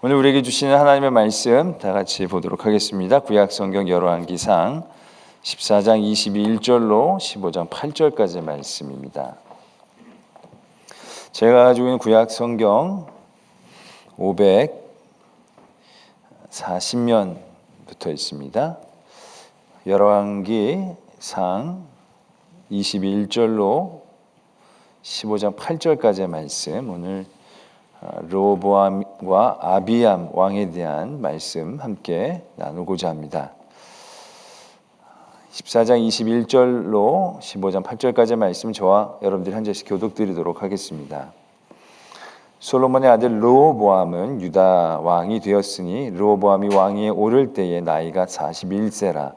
오늘 우리에게 주시는 하나님의 말씀 다 같이 보도록 하겠습니다. 구약성경 열왕기상 14장 22절로 15장 8절까지의 말씀입니다. 제가 가지고 있는 구약성경 540면부터 있습니다. 열왕기상 21절로 15장 8절까지의 말씀, 오늘 르호보암과 아비암 왕에 대한 말씀 함께 나누고자 합니다. 14장 21절로 15장 8절까지의 말씀 저와 여러분들이 한 절씩 교독드리도록 하겠습니다. 솔로몬의 아들 르호보암은 유다 왕이 되었으니 르호보암이 왕위에 오를 때에 나이가 41세라.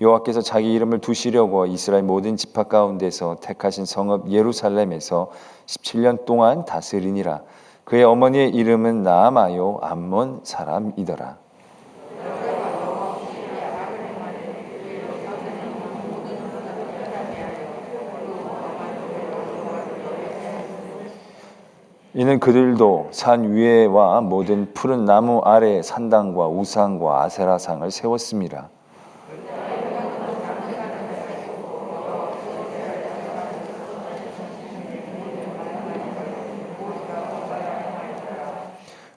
여호와께서 자기 이름을 두시려고 이스라엘 모든 지파 가운데서 택하신 성읍 예루살렘에서 17년 동안 다스리니라. 그의 어머니의 이름은 나아마요 암몬 사람이더라. 이는 그들도 산 위에와 모든 푸른 나무 아래에 산당과 우상과 아세라상을 세웠음이라.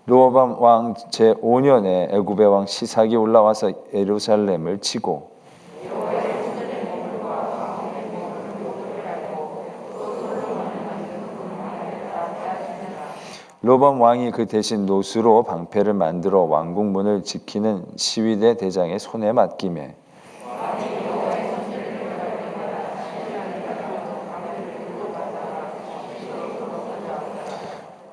르호보암 왕 제5년에 애굽의 왕 시삭이 올라와서 예루살렘을 치고 르호보암 왕이 그 대신 노수로 방패를 만들어 왕궁문을 지키는 시위대 대장의 손에 맡기매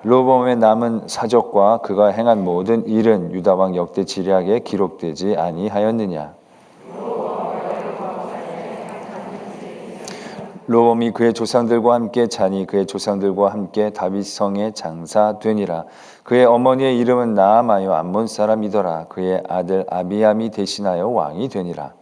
르호보암의 남은 사적과 그가 행한 모든 일은 유다 왕 역대 지략에 기록되지 아니하였느냐. 르호보암이 그의 조상들과 함께 자니 그의 조상들과 함께 다윗성에 장사되니라. 그의 어머니의 이름은 나아마요 암몬 사람이더라. 그의 아들 아비암이 대신하여 왕이 되니라.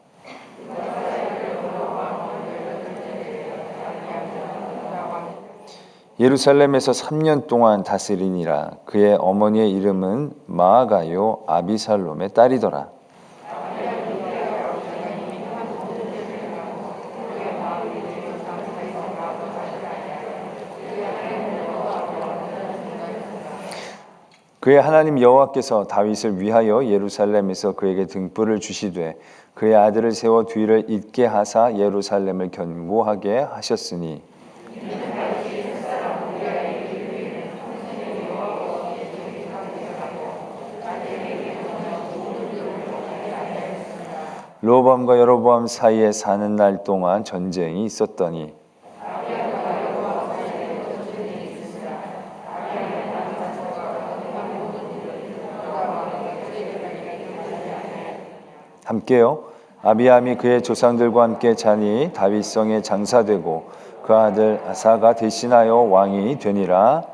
예루살렘에서 3년 동안 다스리니라. 그의 어머니의 이름은 마아가요 아비살롬의 딸이더라. 그의 하나님 여호와께서 다윗을 위하여 예루살렘에서 그에게 등불을 주시되 그의 아들을 세워 뒤를 잇게 하사 예루살렘을 견고하게 하셨으니 르호보암과 여로보암 사이에 사는 날 동안 전쟁이 있었더니 함께요. 아비암이 그의 조상들과 함께 자니 다윗성에 장사되고 그 아들 아사가 대신하여 왕이 되니라.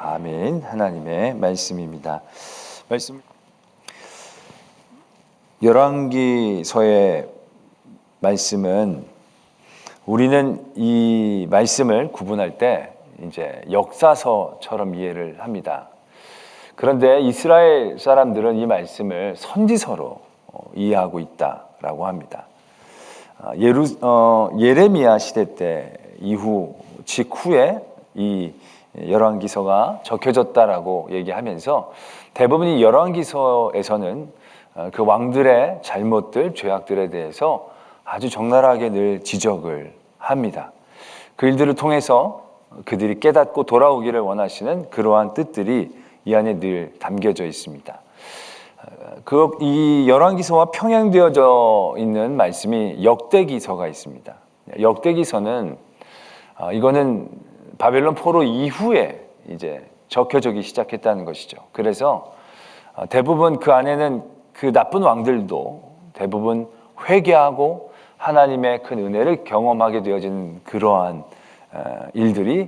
아멘. 하나님의 말씀입니다. 열왕기서의 말씀은 우리는 이 말씀을 구분할 때 이제 역사서처럼 이해를 합니다. 그런데 이스라엘 사람들은 이 말씀을 선지서로 이해하고 있다라고 합니다. 예레미야 시대 때 직후에 이 열왕기서가 적혀졌다라고 얘기하면서 대부분 이 열왕기서에서는 그 왕들의 잘못들, 죄악들에 대해서 아주 적나라하게 늘 지적을 합니다. 그 일들을 통해서 그들이 깨닫고 돌아오기를 원하시는 그러한 뜻들이 이 안에 늘 담겨져 있습니다. 이 열왕기서와 평행되어져 있는 말씀이 역대기서가 있습니다. 역대기서는 이거는 바벨론 포로 이후에 이제 적혀지기 시작했다는 것이죠. 그래서 대부분 그 안에는 그 나쁜 왕들도 대부분 회개하고 하나님의 큰 은혜를 경험하게 되어진 그러한 일들이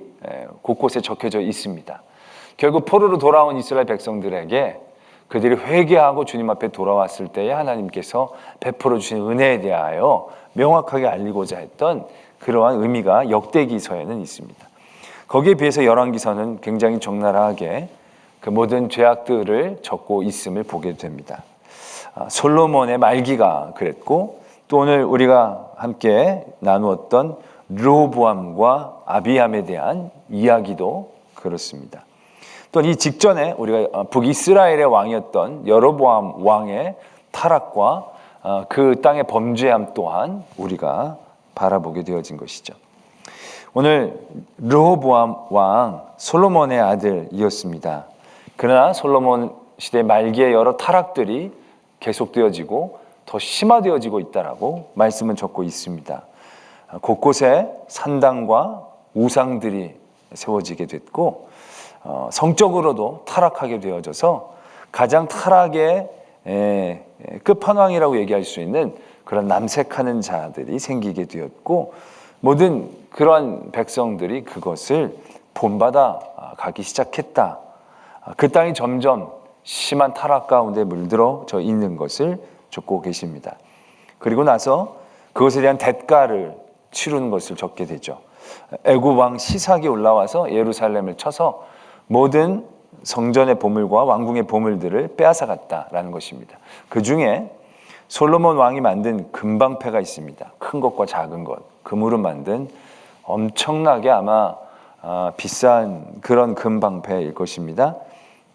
곳곳에 적혀져 있습니다. 결국 포로로 돌아온 이스라엘 백성들에게 그들이 회개하고 주님 앞에 돌아왔을 때에 하나님께서 베풀어 주신 은혜에 대하여 명확하게 알리고자 했던 그러한 의미가 역대기서에는 있습니다. 거기에 비해서 열왕기서는 굉장히 적나라하게 그 모든 죄악들을 적고 있음을 보게 됩니다. 솔로몬의 말기가 그랬고 또 오늘 우리가 함께 나누었던 르호보암과 아비암에 대한 이야기도 그렇습니다. 또 이 직전에 우리가 북이스라엘의 왕이었던 여로보암 왕의 타락과 그 땅의 범죄함 또한 우리가 바라보게 되어진 것이죠. 오늘 르호보암 왕 솔로몬의 아들이었습니다. 그러나 솔로몬 시대 말기에 여러 타락들이 계속되어지고 더 심화되어지고 있다라고 말씀은 적고 있습니다. 곳곳에 산당과 우상들이 세워지게 됐고 성적으로도 타락하게 되어져서 가장 타락의 끝판왕이라고 얘기할 수 있는 그런 남색하는 자들이 생기게 되었고 모든 그러한 백성들이 그것을 본받아 가기 시작했다. 그 땅이 점점 심한 타락 가운데 물들어져 있는 것을 적고 계십니다. 그리고 나서 그것에 대한 대가를 치르는 것을 적게 되죠. 애굽 왕 시삭이 올라와서 예루살렘을 쳐서 모든 성전의 보물과 왕궁의 보물들을 빼앗아갔다라는 것입니다. 그 중에 솔로몬 왕이 만든 금방패가 있습니다. 큰 것과 작은 것, 금으로 만든 엄청나게 아마 비싼 그런 금방패일 것입니다.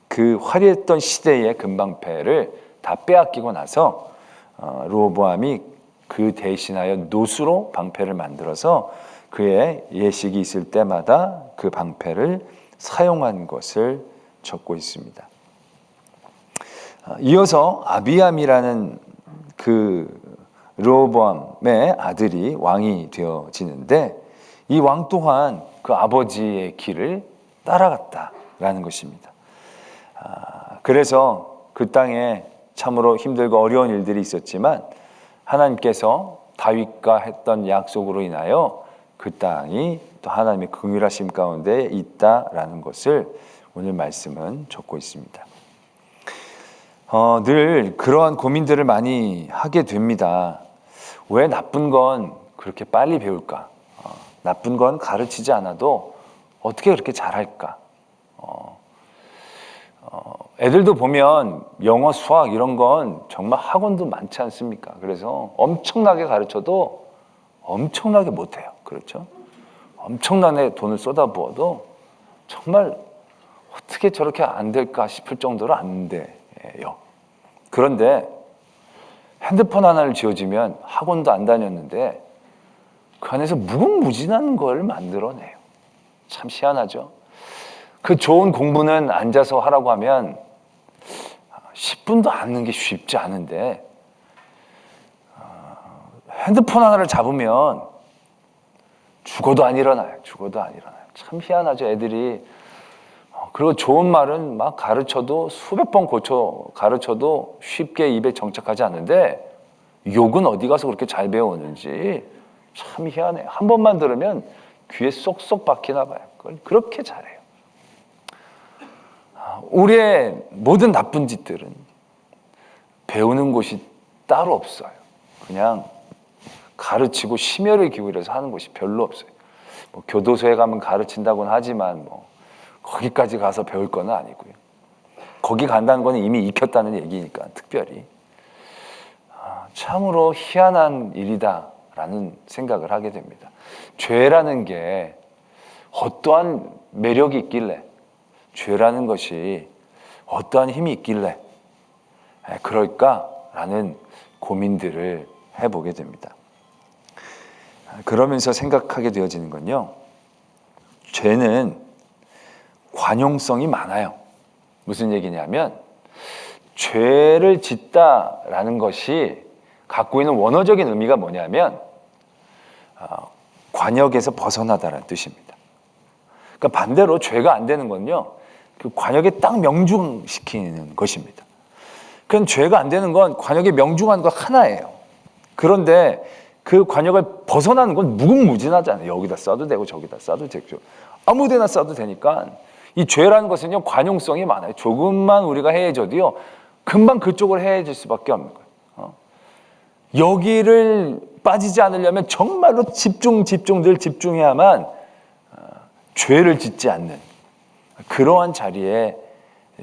그 화려했던 시대의 금방패를 다 빼앗기고 나서 르호보암이 그 대신하여 노수로 방패를 만들어서 그의 예식이 있을 때마다 그 방패를 사용한 것을 적고 있습니다. 이어서 아비암이라는 그 르호보암의 아들이 왕이 되어지는데 이 왕 또한 그 아버지의 길을 따라갔다라는 것입니다. 그래서 그 땅에 참으로 힘들고 어려운 일들이 있었지만 하나님께서 다윗과 했던 약속으로 인하여 그 땅이 또 하나님의 긍휼하심 가운데 있다라는 것을 오늘 말씀은 적고 있습니다. 늘 그러한 고민들을 많이 하게 됩니다. 왜 나쁜 건 그렇게 빨리 배울까? 나쁜 건 가르치지 않아도 어떻게 그렇게 잘할까? 애들도 보면 영어, 수학 이런 건 정말 학원도 많지 않습니까? 그래서 엄청나게 가르쳐도 엄청나게 못해요. 그렇죠? 엄청나게 돈을 쏟아부어도 정말 어떻게 저렇게 안 될까 싶을 정도로 안 돼요. 그런데 핸드폰 하나를 쥐어주면 학원도 안 다녔는데 그 안에서 무궁무진한 걸 만들어내요. 참 희한하죠? 그 좋은 공부는 앉아서 하라고 하면 10분도 앉는 게 쉽지 않은데 핸드폰 하나를 잡으면 죽어도 안 일어나요. 죽어도 안 일어나요. 참 희한하죠, 애들이. 그리고 좋은 말은 막 가르쳐도 수백 번 가르쳐도 쉽게 입에 정착하지 않는데 욕은 어디 가서 그렇게 잘 배우는지 참 희한해요. 한 번만 들으면 귀에 쏙쏙 박히나 봐요. 그걸 그렇게 잘해요. 우리의 모든 나쁜 짓들은 배우는 곳이 따로 없어요. 그냥 가르치고 심혈을 기울여서 하는 곳이 별로 없어요. 뭐 교도소에 가면 가르친다고는 하지만 뭐 거기까지 가서 배울 건 아니고요. 거기 간다는 건 이미 익혔다는 얘기니까 특별히 참으로 희한한 일이다라는 생각을 하게 됩니다. 죄라는 게 어떠한 매력이 있길래, 죄라는 것이 어떠한 힘이 있길래 그럴까라는 고민들을 해보게 됩니다. 그러면서 생각하게 되어지는 건요, 죄는 관용성이 많아요. 무슨 얘기냐면 죄를 짓다라는 것이 갖고 있는 원어적인 의미가 뭐냐면 관역에서 벗어나다라는 뜻입니다. 그러니까 반대로 죄가 안 되는 건요, 그 관역에 딱 명중시키는 것입니다. 그럼 죄가 안 되는 건 관역에 명중한 것 하나예요. 그런데 그 관역을 벗어나는 건 무궁무진하잖아요. 여기다 써도 되고 저기다 써도 되고 아무 데나 써도 되니까 이 죄라는 것은요, 관용성이 많아요. 조금만 우리가 해해져도요, 금방 그쪽으로 해해질 수밖에 없는 거예요. 여기를 빠지지 않으려면 정말로 늘 집중해야만 죄를 짓지 않는 그러한 자리에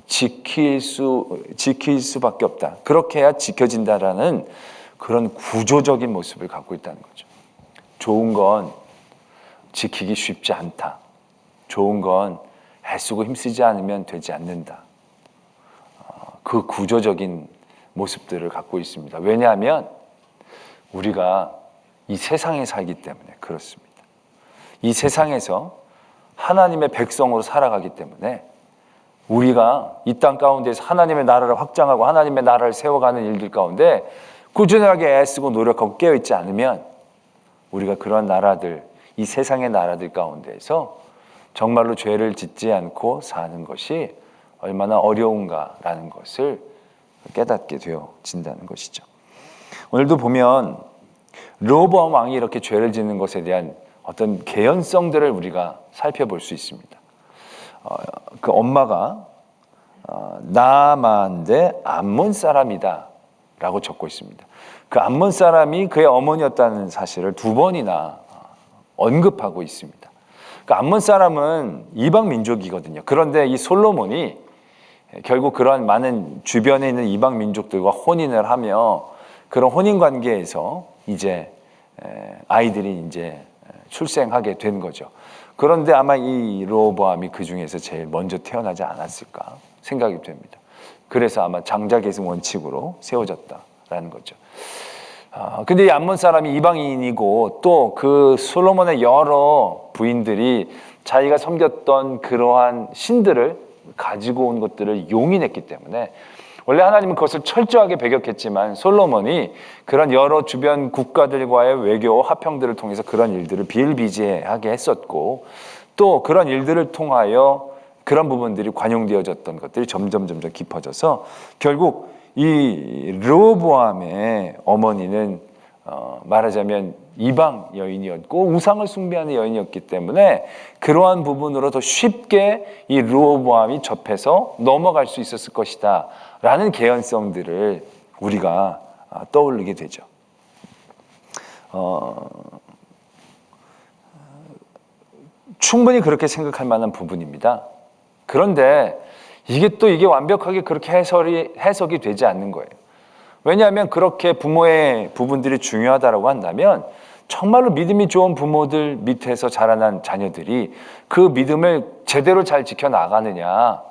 지킬 수밖에 없다. 그렇게 해야 지켜진다라는 그런 구조적인 모습을 갖고 있다는 거죠. 좋은 건 지키기 쉽지 않다. 좋은 건 애쓰고 힘쓰지 않으면 되지 않는다. 그 구조적인 모습들을 갖고 있습니다. 왜냐하면 우리가 이 세상에 살기 때문에 그렇습니다. 이 세상에서 하나님의 백성으로 살아가기 때문에 우리가 이 땅 가운데서 하나님의 나라를 확장하고 하나님의 나라를 세워가는 일들 가운데 꾸준하게 애쓰고 노력하고 깨어있지 않으면 우리가 그런 나라들, 이 세상의 나라들 가운데에서 정말로 죄를 짓지 않고 사는 것이 얼마나 어려운가라는 것을 깨닫게 되어진다는 것이죠. 오늘도 보면 르호보암 왕이 이렇게 죄를 짓는 것에 대한 어떤 개연성들을 우리가 살펴볼 수 있습니다. 그 엄마가 나아만 대 암몬 사람이다 라고 적고 있습니다. 그 암몬 사람이 그의 어머니였다는 사실을 두 번이나 언급하고 있습니다. 그 암몬 사람은 이방 민족이거든요. 그런데 이 솔로몬이 결국 그러한 많은 주변에 있는 이방 민족들과 혼인을 하며 그런 혼인 관계에서 이제 아이들이 이제 출생하게 된 거죠. 그런데 아마 이 르호보암이 그 중에서 제일 먼저 태어나지 않았을까 생각이 됩니다. 그래서 아마 장자계승 원칙으로 세워졌다라는 거죠. 근데 이 암몬 사람이 이방인이고 또 그 솔로몬의 여러 부인들이 자기가 섬겼던 그러한 신들을 가지고 온 것들을 용인했기 때문에 원래 하나님은 그것을 철저하게 배격했지만 솔로몬이 그런 여러 주변 국가들과의 외교 화평들을 통해서 그런 일들을 비일비재하게 했었고 또 그런 일들을 통하여 그런 부분들이 관용되어졌던 것들이 점점 깊어져서 결국 이 르호보암의 어머니는 말하자면 이방 여인이었고 우상을 숭배하는 여인이었기 때문에 그러한 부분으로 더 쉽게 이 르호보암이 접해서 넘어갈 수 있었을 것이다 라는 개연성들을 우리가 떠올리게 되죠. 충분히 그렇게 생각할 만한 부분입니다. 그런데 이게 완벽하게 그렇게 해석이 되지 않는 거예요. 왜냐하면 그렇게 부모의 부분들이 중요하다고 한다면 정말로 믿음이 좋은 부모들 밑에서 자라난 자녀들이 그 믿음을 제대로 잘 지켜나가느냐?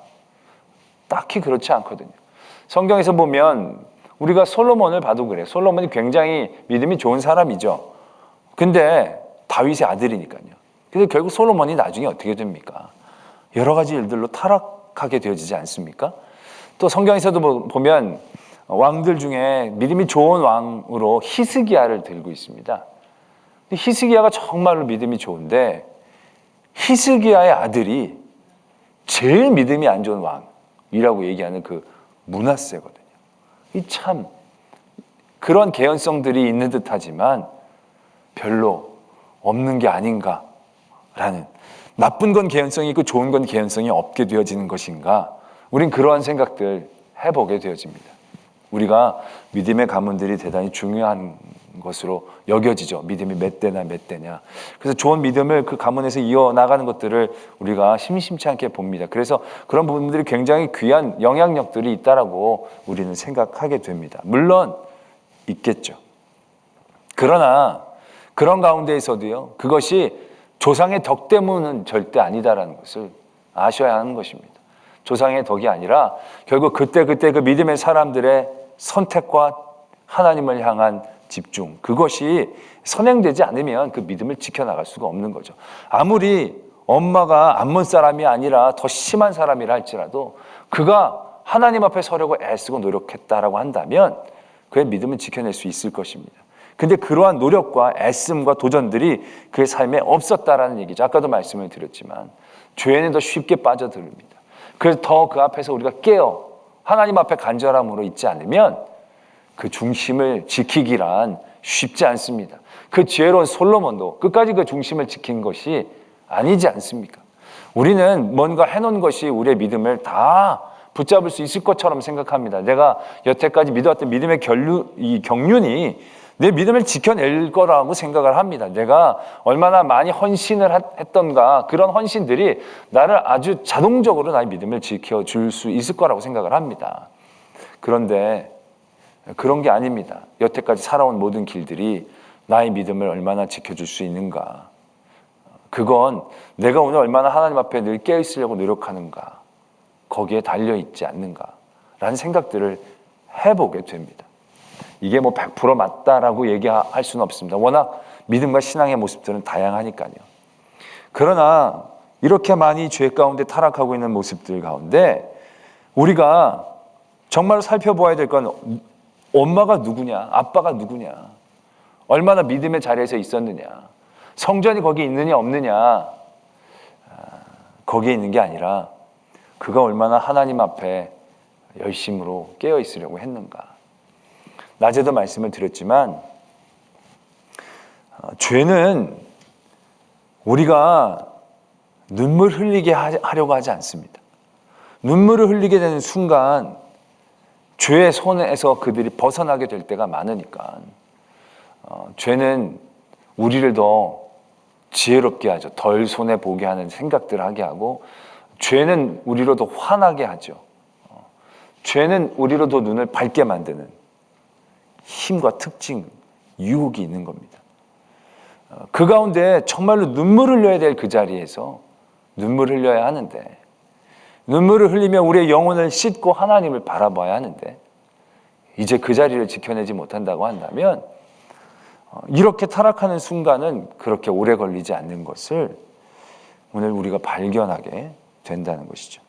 딱히 그렇지 않거든요. 성경에서 보면 우리가 솔로몬을 봐도 그래요. 솔로몬이 굉장히 믿음이 좋은 사람이죠. 근데 다윗의 아들이니까요. 그래서 결국 솔로몬이 나중에 어떻게 됩니까? 여러 가지 일들로 타락하게 되어지지 않습니까? 또 성경에서도 보면 왕들 중에 믿음이 좋은 왕으로 히스기야를 들고 있습니다. 히스기야가 정말로 믿음이 좋은데 히스기야의 아들이 제일 믿음이 안 좋은 왕이라고 얘기하는 그 므낫세거든요. 이 참 그런 개연성들이 있는 듯하지만 별로 없는 게 아닌가라는, 나쁜 건 개연성이 있고 좋은 건 개연성이 없게 되어지는 것인가, 우린 그러한 생각들 해보게 되어집니다. 우리가 믿음의 가문들이 대단히 중요한 것으로 여겨지죠. 믿음이 몇 대냐. 그래서 좋은 믿음을 그 가문에서 이어나가는 것들을 우리가 심심치 않게 봅니다. 그래서 그런 부분들이 굉장히 귀한 영향력들이 있다라고 우리는 생각하게 됩니다. 물론 있겠죠. 그러나 그런 가운데에서도요, 그것이 조상의 덕 때문은 절대 아니다라는 것을 아셔야 하는 것입니다. 조상의 덕이 아니라 결국 그때 그 믿음의 사람들의 선택과 하나님을 향한 집중, 그것이 선행되지 않으면 그 믿음을 지켜나갈 수가 없는 거죠. 아무리 엄마가 암몬 사람이 아니라 더 심한 사람이라 할지라도 그가 하나님 앞에 서려고 애쓰고 노력했다라고 한다면 그의 믿음은 지켜낼 수 있을 것입니다. 근데 그러한 노력과 애씀과 도전들이 그의 삶에 없었다라는 얘기죠. 아까도 말씀을 드렸지만 죄에는 더 쉽게 빠져듭니다. 그래서 더 그 앞에서 우리가 깨어 하나님 앞에 간절함으로 있지 않으면 그 중심을 지키기란 쉽지 않습니다. 그 지혜로운 솔로몬도 끝까지 그 중심을 지킨 것이 아니지 않습니까? 우리는 뭔가 해놓은 것이 우리의 믿음을 다 붙잡을 수 있을 것처럼 생각합니다. 내가 여태까지 믿어왔던 믿음의 경륜이 내 믿음을 지켜낼 거라고 생각을 합니다. 내가 얼마나 많이 헌신을 했던가, 그런 헌신들이 나를 아주 자동적으로 나의 믿음을 지켜줄 수 있을 거라고 생각을 합니다. 그런데 그런 게 아닙니다. 여태까지 살아온 모든 길들이 나의 믿음을 얼마나 지켜줄 수 있는가, 그건 내가 오늘 얼마나 하나님 앞에 늘 깨어있으려고 노력하는가, 거기에 달려있지 않는가라는 생각들을 해보게 됩니다. 이게 뭐 100% 맞다라고 얘기할 수는 없습니다. 워낙 믿음과 신앙의 모습들은 다양하니까요. 그러나 이렇게 많이 죄 가운데 타락하고 있는 모습들 가운데 우리가 정말로 살펴보아야 될 건 엄마가 누구냐, 아빠가 누구냐, 얼마나 믿음의 자리에서 있었느냐, 성전이 거기 있느냐 없느냐, 거기에 있는 게 아니라 그가 얼마나 하나님 앞에 열심으로 깨어 있으려고 했는가. 낮에도 말씀을 드렸지만 죄는 우리가 눈물 흘리게 하려고 하지 않습니다. 눈물을 흘리게 되는 순간 죄의 손에서 그들이 벗어나게 될 때가 많으니까 죄는 우리를 더 지혜롭게 하죠. 덜 손해보게 하는 생각들을 하게 하고, 죄는 우리로 더 화나게 하죠. 죄는 우리로 더 눈을 밝게 만드는 힘과 특징, 유혹이 있는 겁니다. 그 가운데 정말로 눈물을 흘려야 될 그 자리에서 눈물을 흘려야 하는데, 눈물을 흘리며 우리의 영혼을 씻고 하나님을 바라봐야 하는데, 이제 그 자리를 지켜내지 못한다고 한다면 이렇게 타락하는 순간은 그렇게 오래 걸리지 않는 것을 오늘 우리가 발견하게 된다는 것이죠.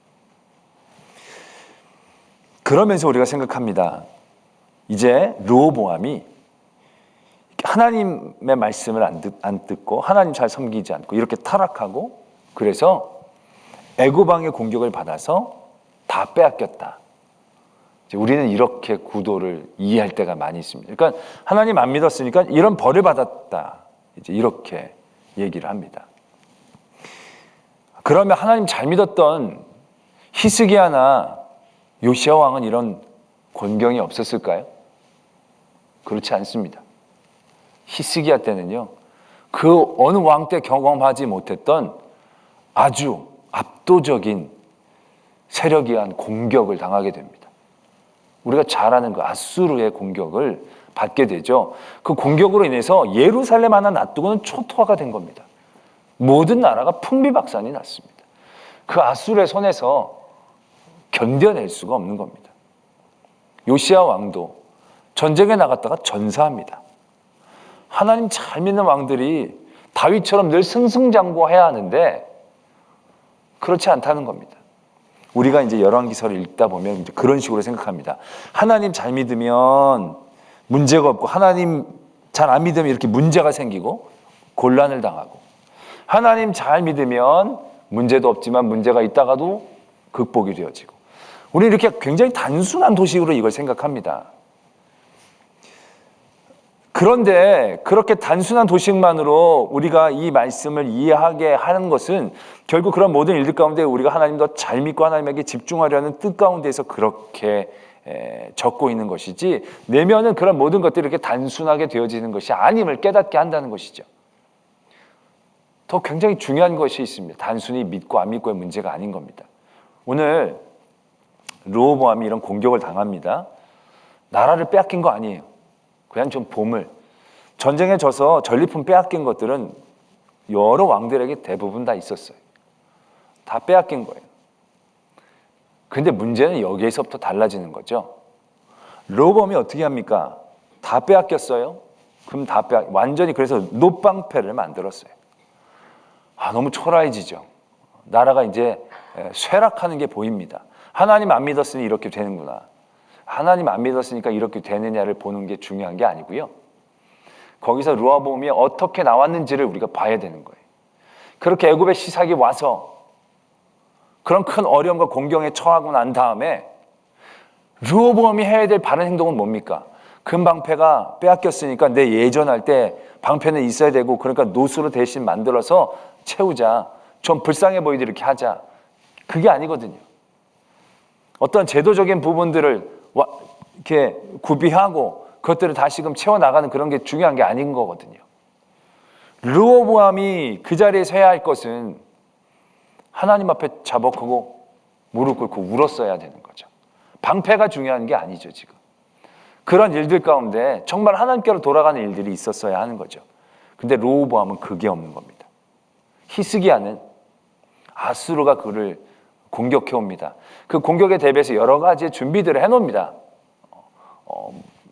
그러면서 우리가 생각합니다. 이제 르호보암이 하나님의 말씀을 안 듣고 하나님 잘 섬기지 않고 이렇게 타락하고, 그래서 애굽 왕의 공격을 받아서 다 빼앗겼다. 우리는 이렇게 구도를 이해할 때가 많이 있습니다. 그러니까 하나님 안 믿었으니까 이런 벌을 받았다, 이제 이렇게 얘기를 합니다. 그러면 하나님 잘 믿었던 히스기야나 요시야 왕은 이런 곤경이 없었을까요? 그렇지 않습니다. 히스기야 때는요, 그 어느 왕 때 경험하지 못했던 아주 압도적인 세력에 의한 공격을 당하게 됩니다. 우리가 잘 아는 그 아수르의 공격을 받게 되죠. 그 공격으로 인해서 예루살렘 하나 놔두고는 초토화가 된 겁니다. 모든 나라가 풍비박산이 났습니다. 그 아수르의 손에서 견뎌낼 수가 없는 겁니다. 요시야 왕도 전쟁에 나갔다가 전사합니다. 하나님 잘 믿는 왕들이 다윗처럼 늘 승승장구해야 하는데 그렇지 않다는 겁니다. 우리가 이제 열왕기서를 읽다 보면 이제 그런 식으로 생각합니다. 하나님 잘 믿으면 문제가 없고, 하나님 잘 안 믿으면 이렇게 문제가 생기고 곤란을 당하고, 하나님 잘 믿으면 문제도 없지만 문제가 있다가도 극복이 되어지고, 우리는 이렇게 굉장히 단순한 도식으로 이걸 생각합니다. 그런데 그렇게 단순한 도식만으로 우리가 이 말씀을 이해하게 하는 것은 결국 그런 모든 일들 가운데 우리가 하나님 더 잘 믿고 하나님에게 집중하려는 뜻 가운데서 그렇게 적고 있는 것이지, 내면은 그런 모든 것들이 이렇게 단순하게 되어지는 것이 아님을 깨닫게 한다는 것이죠. 더 굉장히 중요한 것이 있습니다. 단순히 믿고 안 믿고의 문제가 아닌 겁니다. 오늘 르호보암이 이런 공격을 당합니다. 나라를 빼앗긴 거 아니에요. 그냥 좀 보물, 전쟁에 져서 전리품 빼앗긴 것들은 여러 왕들에게 대부분 다 있었어요. 다 빼앗긴 거예요. 그런데 문제는 여기에서부터 달라지는 거죠. 르호보암이 어떻게 합니까? 다 빼앗겼어요? 그럼 완전히 그래서 놋방패를 만들었어요. 너무 초라해지죠. 나라가 이제 쇠락하는 게 보입니다. 하나님 안 믿었으니 이렇게 되는구나. 하나님 안 믿었으니까 이렇게 되느냐를 보는 게 중요한 게 아니고요. 거기서 르호보암이 어떻게 나왔는지를 우리가 봐야 되는 거예요. 그렇게 애굽의 시삭이 와서 그런 큰 어려움과 공경에 처하고 난 다음에 르호보암이 해야 될 바른 행동은 뭡니까? 금방패가 빼앗겼으니까 내 예전할 때 방패는 있어야 되고, 그러니까 노수로 대신 만들어서 채우자, 좀 불쌍해 보이게 이렇게 하자. 그게 아니거든요. 어떤 제도적인 부분들을 이렇게 구비하고 그것들을 다시금 채워나가는 그런 게 중요한 게 아닌 거거든요. 르호보암이 그 자리에 서야 할 것은 하나님 앞에 자복하고 무릎 꿇고 울었어야 되는 거죠. 방패가 중요한 게 아니죠, 지금. 그런 일들 가운데 정말 하나님께로 돌아가는 일들이 있었어야 하는 거죠. 근데 르호보암은 그게 없는 겁니다. 히스기야는 아수르가 그를 공격해 옵니다. 그 공격에 대비해서 여러 가지의 준비들을 해놓습니다.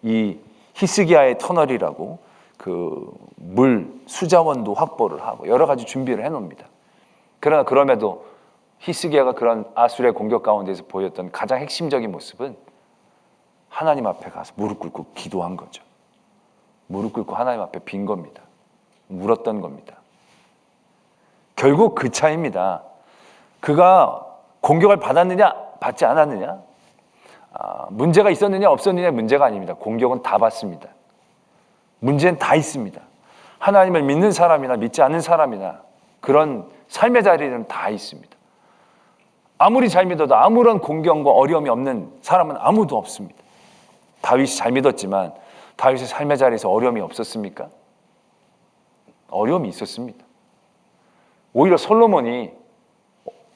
이 히스기야의 터널이라고 그 물 수자원도 확보를 하고 여러 가지 준비를 해놓습니다. 그러나 그럼에도 히스기야가 그런 아수르의 공격 가운데서 보였던 가장 핵심적인 모습은 하나님 앞에 가서 무릎 꿇고 기도한 거죠. 무릎 꿇고 하나님 앞에 빈 겁니다. 물었던 겁니다. 결국 그 차이입니다. 그가 공격을 받았느냐 받지 않았느냐, 문제가 있었느냐 없었느냐의 문제가 아닙니다. 공격은 다 받습니다. 문제는 다 있습니다. 하나님을 믿는 사람이나 믿지 않는 사람이나 그런 삶의 자리는 다 있습니다. 아무리 잘 믿어도 아무런 공경과 어려움이 없는 사람은 아무도 없습니다. 다윗이 잘 믿었지만 다윗의 삶의 자리에서 어려움이 없었습니까? 어려움이 있었습니다. 오히려 솔로몬이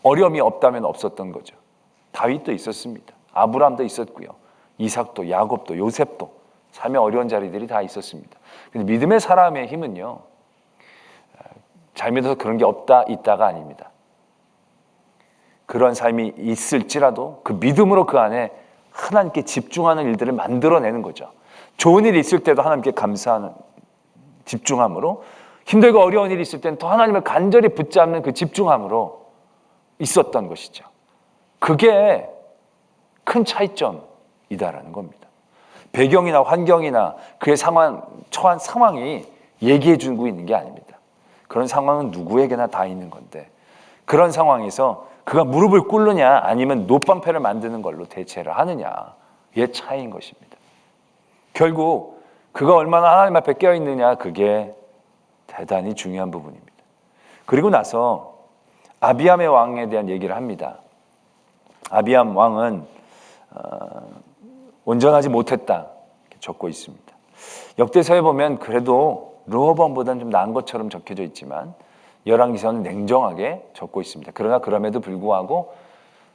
어려움이 없다면 없었던 거죠. 다윗도 있었습니다. 아브라함도 있었고요. 이삭도, 야곱도, 요셉도 삶의 어려운 자리들이 다 있었습니다. 근데 믿음의 사람의 힘은요, 잘 믿어서 그런 게 없다, 있다가 아닙니다. 그런 삶이 있을지라도 그 믿음으로 그 안에 하나님께 집중하는 일들을 만들어내는 거죠. 좋은 일이 있을 때도 하나님께 감사하는 집중함으로, 힘들고 어려운 일이 있을 때는 또 하나님을 간절히 붙잡는 그 집중함으로 있었던 것이죠. 그게 큰 차이점이다라는 겁니다. 배경이나 환경이나 그의 처한 상황이 얘기해 주고 있는 게 아닙니다. 그런 상황은 누구에게나 다 있는 건데, 그런 상황에서 그가 무릎을 꿇느냐 아니면 노방패를 만드는 걸로 대체를 하느냐의 차이인 것입니다. 결국 그가 얼마나 하나님 앞에 깨어있느냐, 그게 대단히 중요한 부분입니다. 그리고 나서 아비암의 왕에 대한 얘기를 합니다. 아비암 왕은 온전하지 못했다 이렇게 적고 있습니다. 역대서에 보면 그래도 르호보암보다는 좀 나은 것처럼 적혀져 있지만 열왕기서는 냉정하게 적고 있습니다. 그러나 그럼에도 불구하고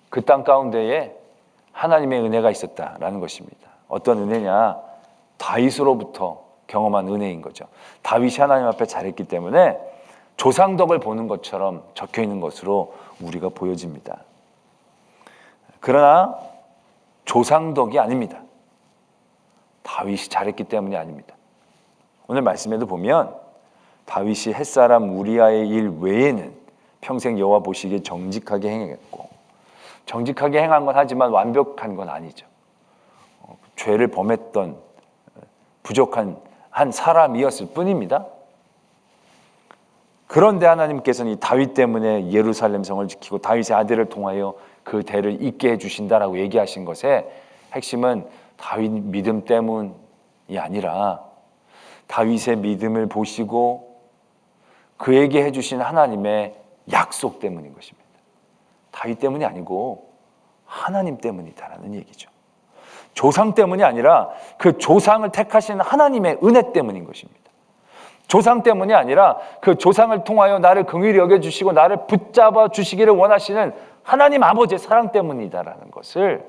그 땅 가운데에 하나님의 은혜가 있었다라는 것입니다. 어떤 은혜냐? 다윗으로부터 경험한 은혜인 거죠. 다윗이 하나님 앞에 잘했기 때문에 조상덕을 보는 것처럼 적혀 있는 것으로 우리가 보여집니다. 그러나 조상덕이 아닙니다. 다윗이 잘했기 때문이 아닙니다. 오늘 말씀에도 보면 다윗이 햇사람 우리아의 일 외에는 평생 여호와 보시기에 정직하게 행했고, 정직하게 행한 건 하지만 완벽한 건 아니죠. 죄를 범했던 부족한 한 사람이었을 뿐입니다. 그런데 하나님께서는 이 다윗 때문에 예루살렘 성을 지키고 다윗의 아들을 통하여 그 대를 잇게 해주신다라고 얘기하신 것의 핵심은 다윗 믿음 때문이 아니라 다윗의 믿음을 보시고 그에게 해주신 하나님의 약속 때문인 것입니다. 다윗 때문이 아니고 하나님 때문이다라는 얘기죠. 조상 때문이 아니라 그 조상을 택하신 하나님의 은혜 때문인 것입니다. 조상 때문이 아니라 그 조상을 통하여 나를 긍휼히 여겨주시고 나를 붙잡아 주시기를 원하시는 하나님 아버지의 사랑 때문이다라는 것을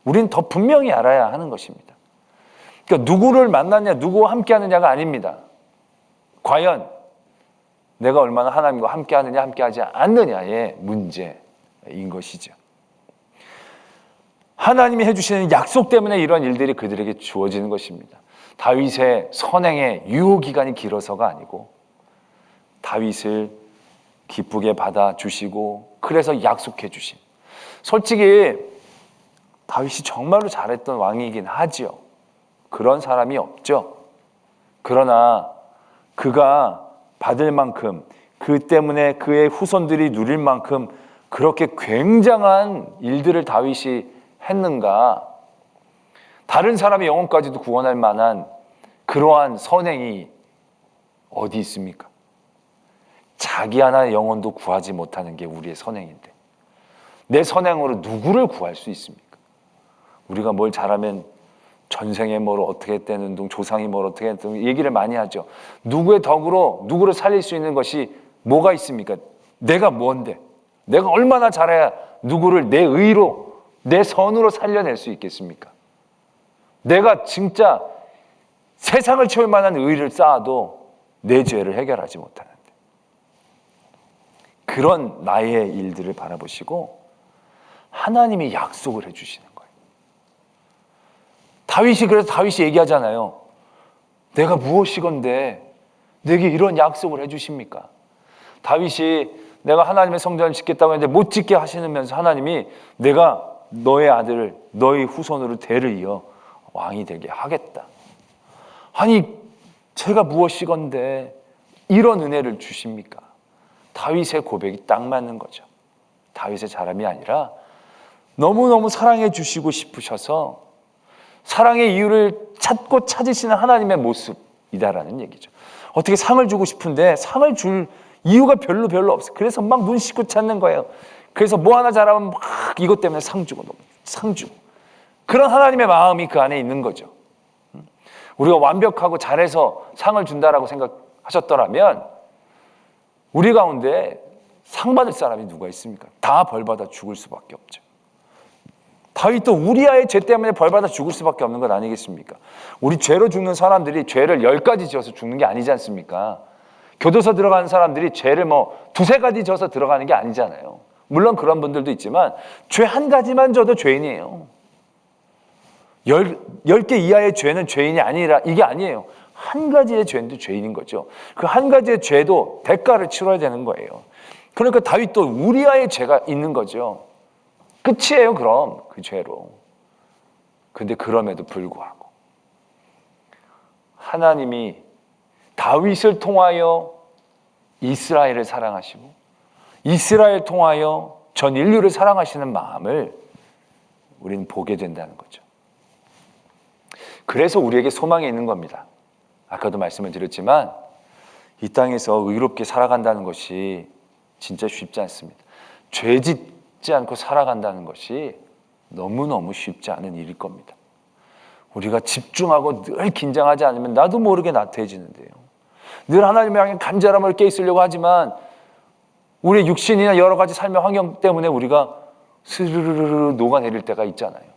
우리는 더 분명히 알아야 하는 것입니다. 그러니까 누구를 만났냐, 누구와 함께 하느냐가 아닙니다. 과연 내가 얼마나 하나님과 함께 하느냐, 함께 하지 않느냐의 문제인 것이죠. 하나님이 해주시는 약속 때문에 이런 일들이 그들에게 주어지는 것입니다. 다윗의 선행의 유효기간이 길어서가 아니고 다윗을 기쁘게 받아주시고 그래서 약속해 주신, 솔직히 다윗이 정말로 잘했던 왕이긴 하지요. 그런 사람이 없죠. 그러나 그가 받을 만큼, 그 때문에 그의 후손들이 누릴 만큼 그렇게 굉장한 일들을 다윗이 했는가? 다른 사람의 영혼까지도 구원할 만한 그러한 선행이 어디 있습니까? 자기 하나의 영혼도 구하지 못하는 게 우리의 선행인데 내 선행으로 누구를 구할 수 있습니까? 우리가 뭘 잘하면 전생에 뭘 어떻게 했다는 둥, 조상이 뭘 어떻게 했다는 둥 얘기를 많이 하죠. 누구의 덕으로 누구를 살릴 수 있는 것이 뭐가 있습니까? 내가 뭔데? 내가 얼마나 잘해야 누구를 내 의로, 내 선으로 살려낼 수 있겠습니까? 내가 진짜 세상을 채울 만한 의를 쌓아도 내 죄를 해결하지 못하는데, 그런 나의 일들을 바라보시고 하나님이 약속을 해주시는 거예요. 그래서 다윗이 얘기하잖아요. 내가 무엇이건데 내게 이런 약속을 해주십니까? 다윗이 내가 하나님의 성전을 짓겠다고 했는데 못 짓게 하시면서 하나님이 내가 너의 아들을 너의 후손으로 대를 이어 왕이 되게 하겠다. 아니 제가 무엇이건데 이런 은혜를 주십니까? 다윗의 고백이 딱 맞는 거죠. 다윗의 자랑이 아니라 너무너무 사랑해 주시고 싶으셔서 사랑의 이유를 찾고 찾으시는 하나님의 모습이다라는 얘기죠. 어떻게 상을 주고 싶은데 상을 줄 이유가 별로 없어요. 그래서 막 눈 씻고 찾는 거예요. 그래서 뭐 하나 잘하면 막 이것 때문에 상 주고 상 주고. 그런 하나님의 마음이 그 안에 있는 거죠. 우리가 완벽하고 잘해서 상을 준다라고 생각하셨더라면 우리 가운데 상 받을 사람이 누가 있습니까? 다 벌받아 죽을 수밖에 없죠. 다윗도 우리아의 죄 때문에 벌받아 죽을 수밖에 없는 것 아니겠습니까? 우리 죄로 죽는 사람들이 죄를 10가지 지어서 죽는 게 아니지 않습니까? 교도소 들어가는 사람들이 죄를 두세 가지 지어서 들어가는 게 아니잖아요. 물론 그런 분들도 있지만 죄 한 가지만 져도 죄인이에요. 10개 이하의 죄는 죄인이 아니라 이게 아니에요. 한 가지의 죄도 죄인인 거죠. 그 한 가지의 죄도 대가를 치러야 되는 거예요. 그러니까 다윗도 우리아의 죄가 있는 거죠. 끝이에요, 그럼 그 죄로. 근데 그럼에도 불구하고 하나님이 다윗을 통하여 이스라엘을 사랑하시고 이스라엘 통하여 전 인류를 사랑하시는 마음을 우리는 보게 된다는 거죠. 그래서 우리에게 소망이 있는 겁니다. 아까도 말씀을 드렸지만 이 땅에서 의롭게 살아간다는 것이 진짜 쉽지 않습니다. 죄 짓지 않고 살아간다는 것이 너무너무 쉽지 않은 일일 겁니다. 우리가 집중하고 늘 긴장하지 않으면 나도 모르게 나태해지는데요. 늘 하나님을 향해 간절함을 깨있으려고 하지만 우리의 육신이나 여러 가지 삶의 환경 때문에 우리가 스르르르 녹아내릴 때가 있잖아요.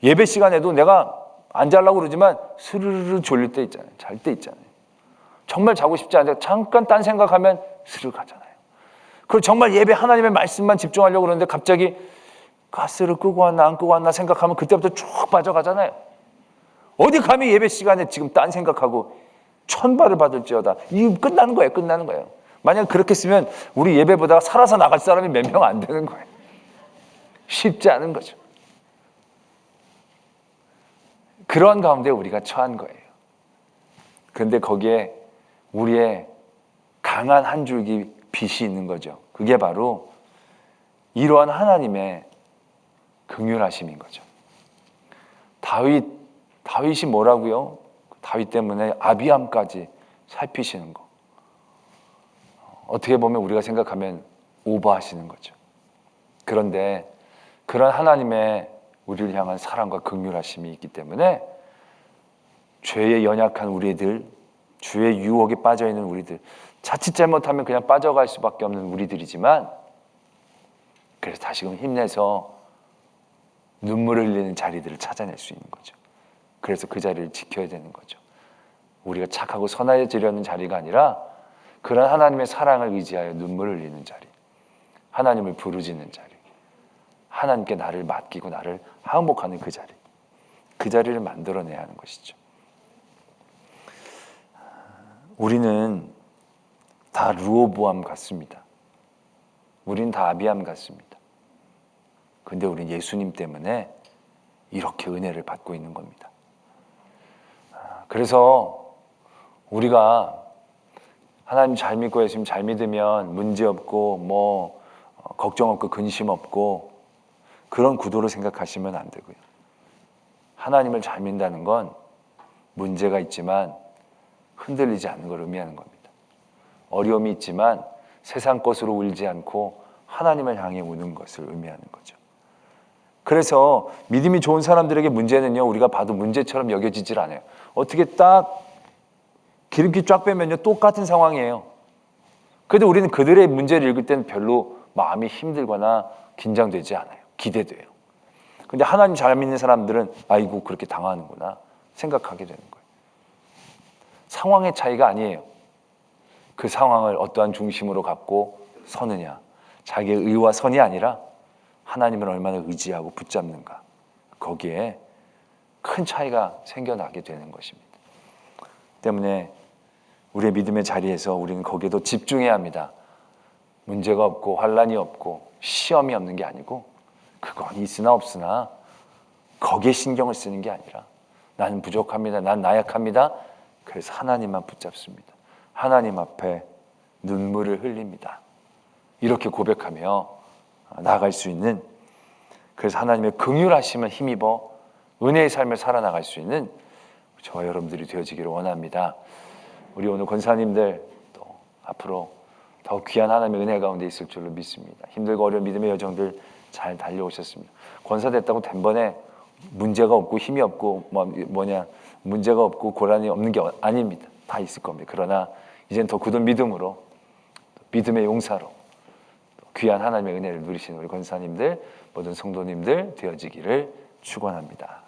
예배 시간에도 내가 안 자려고 그러지만 스르르르 졸릴 때 있잖아요. 잘 때 있잖아요. 정말 자고 싶지 않은데 잠깐 딴 생각하면 스르르 가잖아요. 그리고 정말 예배 하나님의 말씀만 집중하려고 그러는데 갑자기 가스를 끄고 왔나 안 끄고 왔나 생각하면 그때부터 쭉 빠져가잖아요. 어디 감히 예배 시간에 지금 딴 생각하고 천발을 받을지어다. 이거 끝나는 거예요. 끝나는 거예요. 만약 그렇게 쓰면 우리 예배 보다가 살아서 나갈 사람이 몇 명 안 되는 거예요. 쉽지 않은 거죠. 그런 가운데 우리가 처한 거예요. 그런데 거기에 우리의 강한 한 줄기 빛이 있는 거죠. 그게 바로 이러한 하나님의 긍휼하심인 거죠. 다윗이 뭐라고요? 다윗 때문에 아비암까지 살피시는 거. 어떻게 보면 우리가 생각하면 오버하시는 거죠. 그런데 그런 하나님의 우리를 향한 사랑과 긍휼하심이 있기 때문에 죄에 연약한 우리들, 죄의 유혹에 빠져있는 우리들, 자칫 잘못하면 그냥 빠져갈 수밖에 없는 우리들이지만 그래서 다시금 힘내서 눈물을 흘리는 자리들을 찾아낼 수 있는 거죠. 그래서 그 자리를 지켜야 되는 거죠. 우리가 착하고 선해지려는 자리가 아니라 그런 하나님의 사랑을 의지하여 눈물을 흘리는 자리, 하나님을 부르짖는 자리, 하나님께 나를 맡기고 나를 항복하는 그 자리, 그 자리를 만들어내야 하는 것이죠. 우리는 다 르호보암 같습니다. 우리는 다 아비암 같습니다. 그런데 우리는 예수님 때문에 이렇게 은혜를 받고 있는 겁니다. 그래서 우리가 하나님 잘 믿고 예수님 잘 믿으면 문제 없고 걱정 없고 근심 없고 그런 구도로 생각하시면 안 되고요. 하나님을 잘 믿는다는 건 문제가 있지만 흔들리지 않는 걸 의미하는 겁니다. 어려움이 있지만 세상 것으로 울지 않고 하나님을 향해 우는 것을 의미하는 거죠. 그래서 믿음이 좋은 사람들에게 문제는요, 우리가 봐도 문제처럼 여겨지질 않아요. 어떻게 딱 기름기 쫙 빼면요, 똑같은 상황이에요. 그래도 우리는 그들의 문제를 읽을 때는 별로 마음이 힘들거나 긴장되지 않아요. 기대돼요. 근데 하나님 잘 믿는 사람들은 아이고 그렇게 당하는구나 생각하게 되는 거예요. 상황의 차이가 아니에요. 그 상황을 어떠한 중심으로 갖고 서느냐, 자기의 의와 선이 아니라 하나님을 얼마나 의지하고 붙잡는가, 거기에 큰 차이가 생겨나게 되는 것입니다. 때문에 우리의 믿음의 자리에서 우리는 거기에도 집중해야 합니다. 문제가 없고 환난이 없고 시험이 없는 게 아니고, 그건 있으나 없으나 거기에 신경을 쓰는 게 아니라 나는 부족합니다, 난 나약합니다. 그래서 하나님만 붙잡습니다. 하나님 앞에 눈물을 흘립니다. 이렇게 고백하며 나아갈 수 있는, 그래서 하나님의 긍휼하심을 힘입어 은혜의 삶을 살아나갈 수 있는 저와 여러분들이 되어지기를 원합니다. 우리 오늘 권사님들 또 앞으로 더 귀한 하나님의 은혜 가운데 있을 줄로 믿습니다. 힘들고 어려운 믿음의 여정들 잘 달려오셨습니다. 권사 됐다고 단번에 문제가 없고 힘이 없고 문제가 없고 고난이 없는 게 아닙니다. 다 있을 겁니다. 그러나 이제는 더 굳은 믿음으로, 믿음의 용사로 귀한 하나님의 은혜를 누리시는 우리 권사님들, 모든 성도님들 되어지기를 축원합니다.